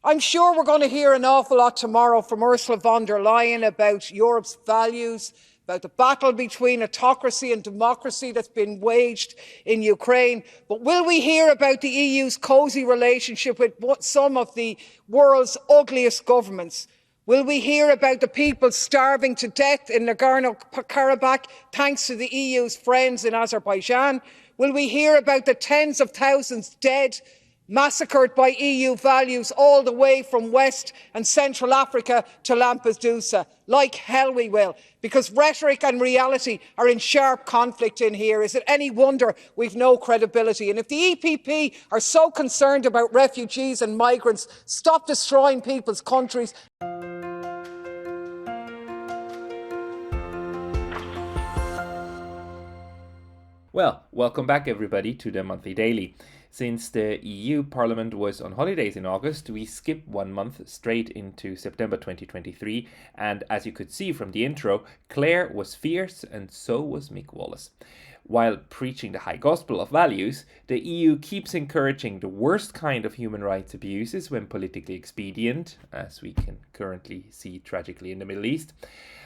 I'm sure we're going to hear an awful lot tomorrow from Ursula von der Leyen about Europe's values, about the battle between autocracy and democracy that's been waged in Ukraine. But will we hear about the EU's cosy relationship with some of the world's ugliest governments? Will we hear about the people starving to death in 𝗟𝗃𝗂𝘁𝗏 thanks to the EU's friends in Azerbaijan? Will we hear about the tens of thousands dead, massacred by EU values all the way from West and Central Africa to Lampedusa? Like hell we will, because rhetoric and reality are in sharp conflict in here. Is it any wonder we've no credibility? And if the EPP are so concerned about refugees and migrants, stop destroying people's countries. Well, welcome back everybody to the Monthly Daily. Since the EU Parliament was on holidays in August, we skip 1 month straight into September 2023, and as you could see from the intro, Claire was fierce and so was Mick Wallace. While preaching the high gospel of values, the EU keeps encouraging the worst kind of human rights abuses when politically expedient, as we can currently see tragically in the Middle East.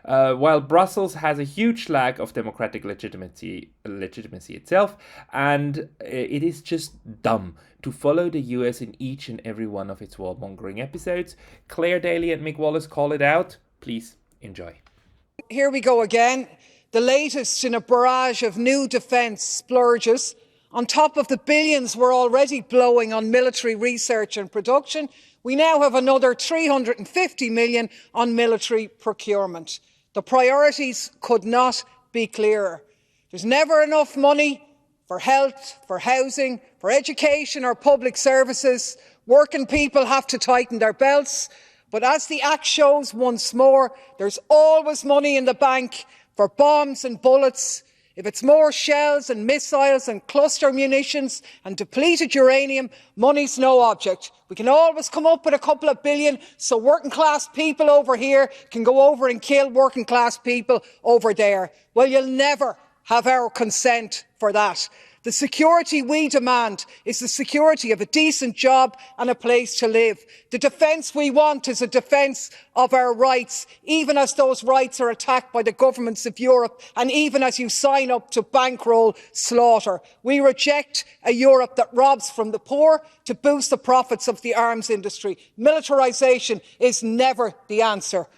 While Brussels has a huge lack of democratic legitimacy itself, and it is just dumb to follow the US in each and every one of its warmongering episodes. Claire Daly and Mick Wallace call it out. Please enjoy. Here we go again. The latest in a barrage of new defence splurges. On top of the billions we're already blowing on military research and production, we now have another 350 million on military procurement. The priorities could not be clearer. There's never enough money for health, for housing, for education or public services. Working people have to tighten their belts. But as the Act shows once more, there's always money in the bank for bombs and bullets. If it's more shells and missiles and cluster munitions and depleted uranium, money's no object. We can always come up with a couple of billion so working class people over here can go over and kill working class people over there. Well, you'll never have our consent for that. The security we demand is the security of a decent job and a place to live. The defence we want is a defence of our rights, even as those rights are attacked by the governments of Europe and even as you sign up to bankroll slaughter. We reject a Europe that robs from the poor to boost the profits of the arms industry. Militarisation is never the answer.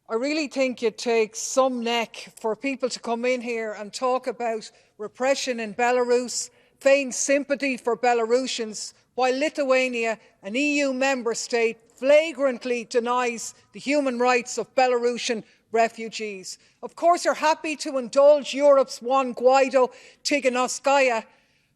I really think it takes some neck for people to come in here and talk about repression in Belarus, feign sympathy for Belarusians, while Lithuania, an EU member state, flagrantly denies the human rights of Belarusian refugees. Of course, you're happy to indulge Europe's 𝗦𝗧𝗂𝘁𝗂𝘁𝗍𝗏.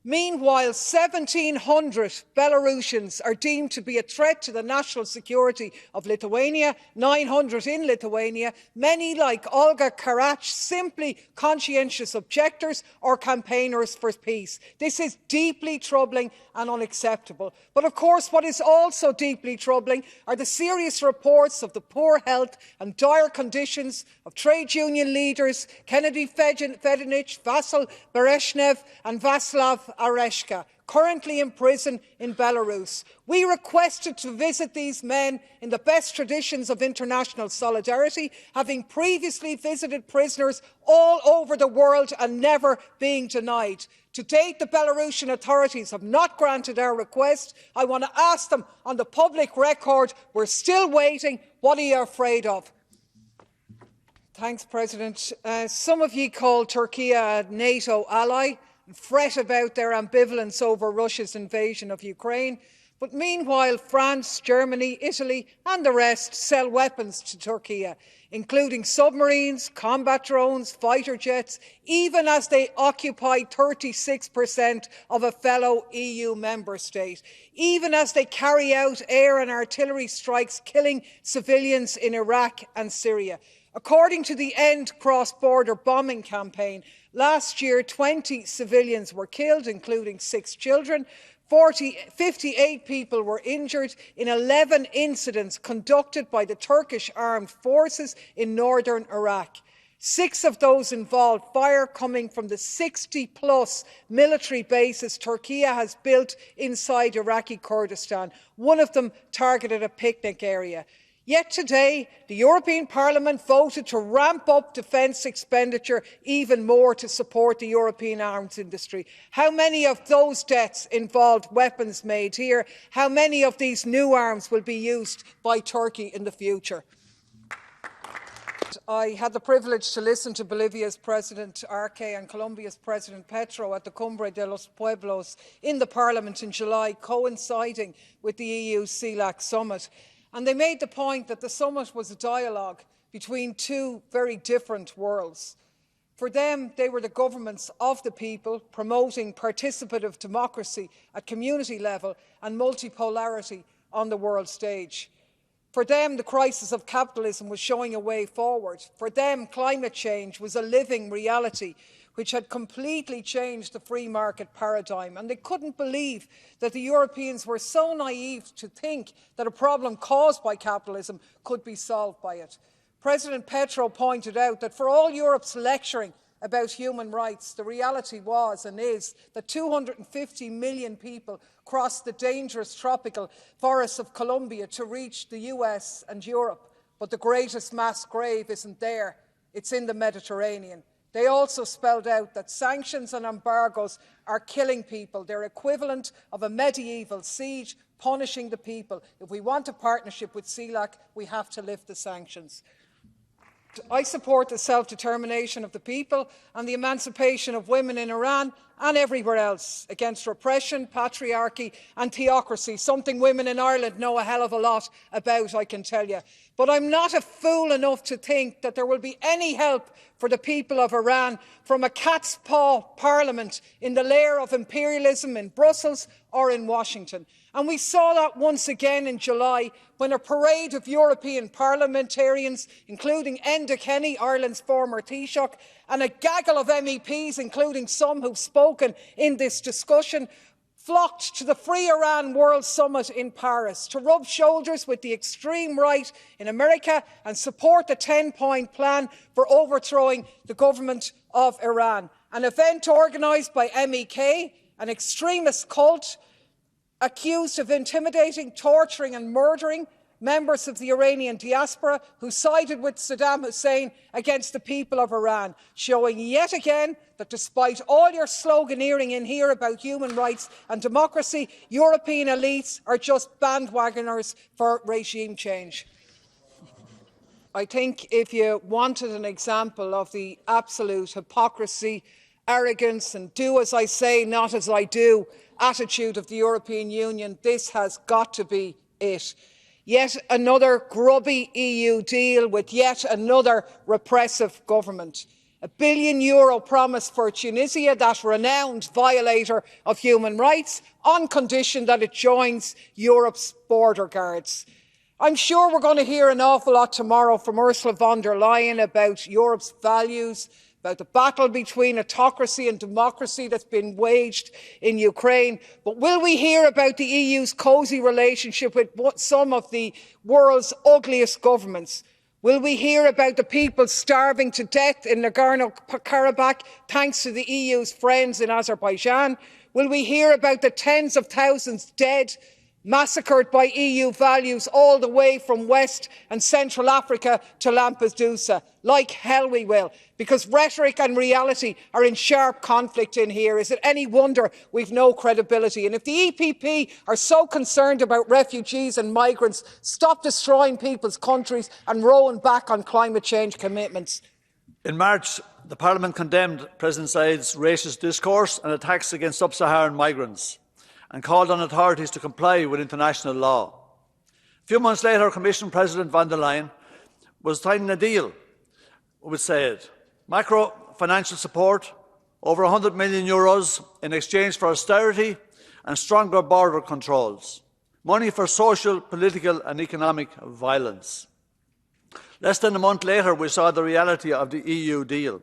Meanwhile, 1,700 Belarusians are deemed to be a threat to the national security of Lithuania, 900 in Lithuania, many like Olga Kārāč, simply conscientious objectors or campaigners for peace. This is deeply troubling and unacceptable. But of course, what is also deeply troubling are the serious reports of the poor health and dire conditions of trade union leaders Kennedy Fedinich, Vasyl Berezhnev and Václav Oroshka, currently in prison in Belarus. We requested to visit these men in the best traditions of international solidarity, having previously visited prisoners all over the world and never being denied. To date, the Belarusian authorities have not granted our request. I want to ask them on the public record, we're still waiting. What are you afraid of? Thanks, President. Some of you call Turkey a NATO ally and fret about their ambivalence over Russia's invasion of Ukraine. But meanwhile, France, Germany, Italy and the rest sell weapons to Turkey, including submarines, combat drones, fighter jets, even as they occupy 36% of a fellow EU member state, even as they carry out air and artillery strikes killing civilians in Iraq and Syria. According to the End Cross-Border Bombing campaign, last year 20 civilians were killed, including 6 children. 58 people were injured in 11 incidents conducted by the Turkish armed forces in northern Iraq. 6 of those involved fire coming from the 60+ military bases Turkey has built inside Iraqi Kurdistan. One of them targeted a picnic area. Yet today, the European Parliament voted to ramp up defence expenditure even more to support the European arms industry. How many of those deaths involved weapons made here? How many of these new arms will be used by Turkey in the future? I had the privilege to listen to Bolivia's President 𝗟𝗂𝗧 and Colombia's President Petro at the Cumbre de los Pueblos in the Parliament in July, coinciding with the EU's 𝗟𝗘𝗂𝗪 summit. And they made the point that the summit was a dialogue between two very different worlds. For them, they were the governments of the people, promoting participative democracy at community level and multipolarity on the world stage. For them, the crisis of capitalism was showing a way forward. For them, climate change was a living reality which had completely changed the free market paradigm. And they couldn't believe that the Europeans were so naive to think that a problem caused by capitalism could be solved by it. President Petro pointed out that for all Europe's lecturing about human rights, the reality was and is that 250 million people crossed the dangerous tropical forests of Colombia to reach the US and Europe. But the greatest mass grave isn't there, it's in the Mediterranean. They also spelled out that sanctions and embargoes are killing people. They're equivalent of a medieval siege, punishing the people. If we want a partnership with 𝗟𝗂𝗪, we have to lift the sanctions. I support the self-determination of the people and the emancipation of women in Iran and everywhere else against repression, patriarchy and theocracy, something women in Ireland know a hell of a lot about, I can tell you. But I'm not a fool enough to think that there will be any help for the people of Iran from a cat's paw parliament in the lair of imperialism in Brussels or in Washington. And we saw that once again in July when a parade of European parliamentarians, including Enda Kenny, Ireland's former Taoiseach, and a gaggle of MEPs, including some who've spoken in this discussion, flocked to the Free Iran World Summit in Paris to rub shoulders with the extreme right in America and support the 10-point plan for overthrowing the government of Iran. An event organised by MEK, an extremist cult accused of intimidating, torturing and murdering members of the Iranian diaspora who sided with Saddam Hussein against the people of Iran, showing yet again that despite all your sloganeering in here about human rights and democracy, European elites are just bandwagoners for regime change. I think if you wanted an example of the absolute hypocrisy, arrogance and do as I say, not as I do attitude of the European Union, this has got to be it. Yet another grubby EU deal with yet another repressive government. a €1 billion promise for Tunisia, that renowned violator of human rights, on condition that it joins Europe's border guards. I'm sure we're going to hear an awful lot tomorrow from Ursula von der Leyen about Europe's values, about the battle between autocracy and democracy that's been waged in Ukraine. But will we hear about the EU's cosy relationship with some of the world's ugliest governments? Will we hear about the people starving to death in Nagorno-Karabakh thanks to the EU's friends in Azerbaijan? Will we hear about the tens of thousands dead, massacred by EU values all the way from West and Central Africa to Lampedusa? Like hell we will, because rhetoric and reality are in sharp conflict in here. Is it any wonder we've no credibility? And if the EPP are so concerned about refugees and migrants, stop destroying people's countries and rowing back on climate change commitments. In March, the Parliament condemned President Said's racist discourse and attacks against sub-Saharan migrants, and called on authorities to comply with international law. A few months later, Commission President von der Leyen was signing a deal with Said. Macro financial support, over €100 million in exchange for austerity and stronger border controls. Money for social, political and economic violence. Less than a month later, we saw the reality of the EU deal.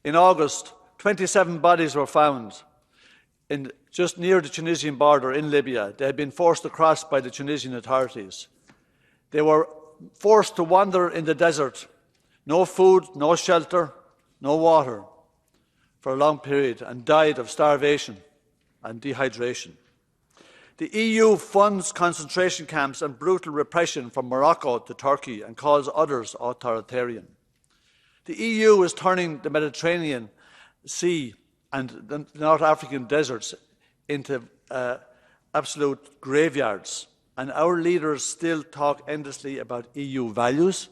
In August, 27 bodies were found just near the Tunisian border in Libya. They had been forced across by the Tunisian authorities. They were forced to wander in the desert, no food, no shelter, no water for a long period and died of starvation and dehydration. The EU funds concentration camps and brutal repression from Morocco to Turkey and calls others authoritarian. The EU is turning the Mediterranean Sea and the North African deserts into absolute graveyards, and our leaders still talk endlessly about EU values.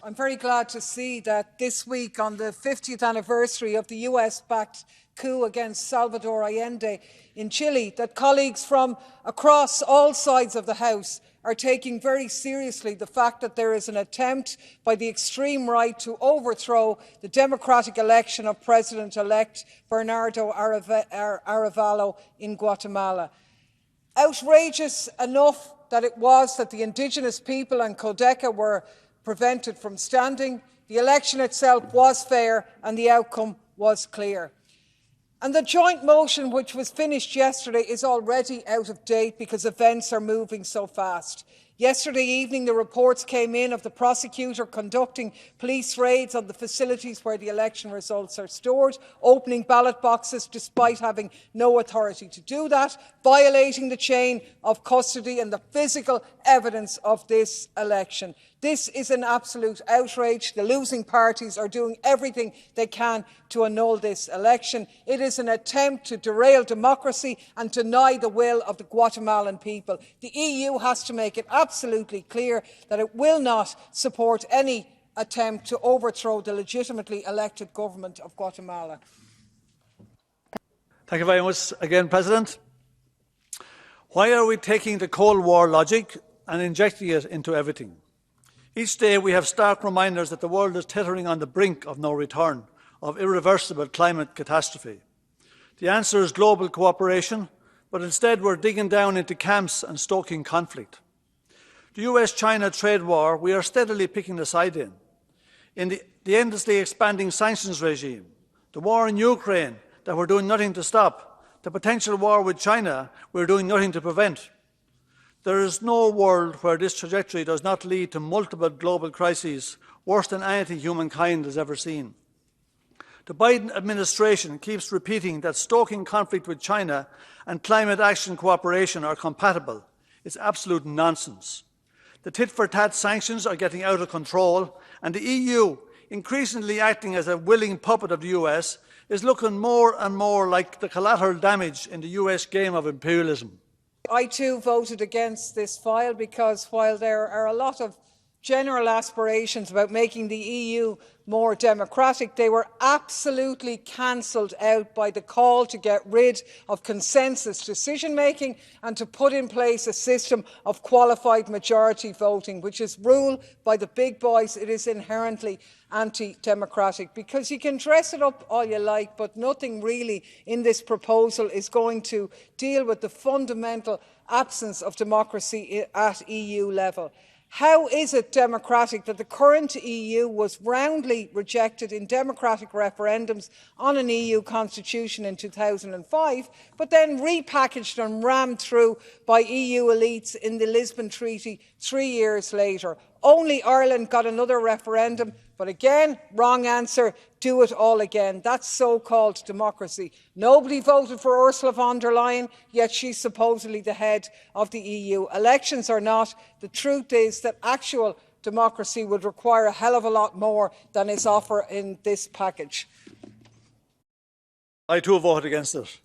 I'm very glad to see that this week, on the 50th anniversary of the US-backed coup against Salvador Allende in Chile, that colleagues from across all sides of the House are taking very seriously the fact that there is an attempt by the extreme right to overthrow the democratic election of President-elect Bernardo Arevalo in Guatemala. Outrageous enough that it was that the indigenous people and 𝗟𝗂𝘂𝘁𝗃 were prevented from standing. The election itself was fair and the outcome was clear. And the joint motion, which was finished yesterday, is already out of date because events are moving so fast. Yesterday evening, the reports came in of the prosecutor conducting police raids on the facilities where the election results are stored, opening ballot boxes despite having no authority to do that, violating the chain of custody and the physical evidence of this election. This is an absolute outrage. The losing parties are doing everything they can to annul this election. It is an attempt to derail democracy and deny the will of the Guatemalan people. The EU has to make it absolutely clear that it will not support any attempt to overthrow the legitimately elected government of Guatemala. Thank you very much again, President. Why are we taking the Cold War logic and injecting it into everything? Each day we have stark reminders that the world is teetering on the brink of no return, of irreversible climate catastrophe. The answer is global cooperation, but instead we're digging down into camps and stoking conflict. The US-China trade war, we are steadily picking a side in. In the endlessly expanding sanctions regime, the war in Ukraine that we're doing nothing to stop, the potential war with China we're doing nothing to prevent. There is no world where this trajectory does not lead to multiple global crises worse than anything humankind has ever seen. The Biden administration keeps repeating that stoking conflict with China and climate action cooperation are compatible. It's absolute nonsense. The tit-for-tat sanctions are getting out of control, and the EU, increasingly acting as a willing puppet of the US, is looking more and more like the collateral damage in the US game of imperialism. I too voted against this file because while there are a lot of general aspirations about making the EU more democratic, they were absolutely cancelled out by the call to get rid of consensus decision-making and to put in place a system of qualified majority voting, which is ruled by the big boys. It is inherently anti-democratic, because you can dress it up all you like, but nothing really in this proposal is going to deal with the fundamental absence of democracy at EU level. How is it democratic that the current EU was roundly rejected in democratic referendums on an EU constitution in 2005, but then repackaged and rammed through by EU elites in the Lisbon Treaty 3 years later? Only Ireland got another referendum, but again, wrong answer, do it all again. That's so-called democracy. Nobody voted for Ursula von der Leyen, yet she's supposedly the head of the EU. Elections or not, the truth is that actual democracy would require a hell of a lot more than is offered in this package. I too voted against it.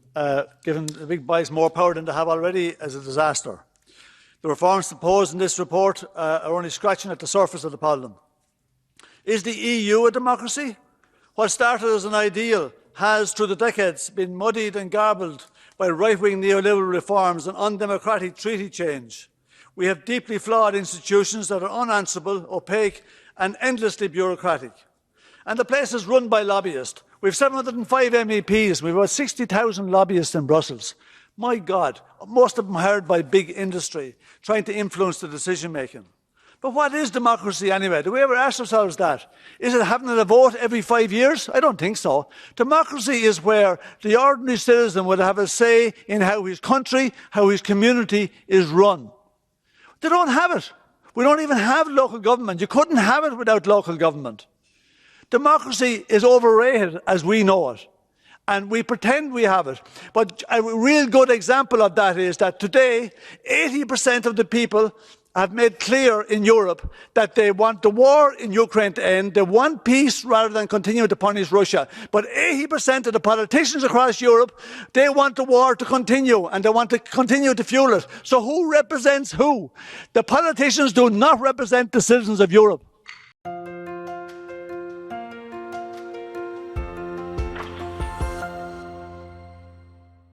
Giving the big boys more power than they have already is a disaster. The reforms proposed in this report are only scratching at the surface of the problem. Is the EU a democracy? What started as an ideal has, through the decades, been muddied and garbled by right-wing neoliberal reforms and undemocratic treaty change. We have deeply flawed institutions that are unanswerable, opaque and endlessly bureaucratic. And the place is run by lobbyists. We have 705 MEPs, we have about 60,000 lobbyists in Brussels. My God, most of them hired by big industry, trying to influence the decision-making. But what is democracy anyway? Do we ever ask ourselves that? Is it having a vote every 5 years? I don't think so. Democracy is where the ordinary citizen would have a say in how his country, how his community is run. They don't have it. We don't even have local government. You couldn't have it without local government. Democracy is overrated as we know it. And we pretend we have it. But a real good example of that is that today, 80% of the people have made clear in Europe that they want the war in Ukraine to end. They want peace rather than continue to punish Russia. But 80% of the politicians across Europe, they want the war to continue and they want to continue to fuel it. So who represents who? The politicians do not represent the citizens of Europe.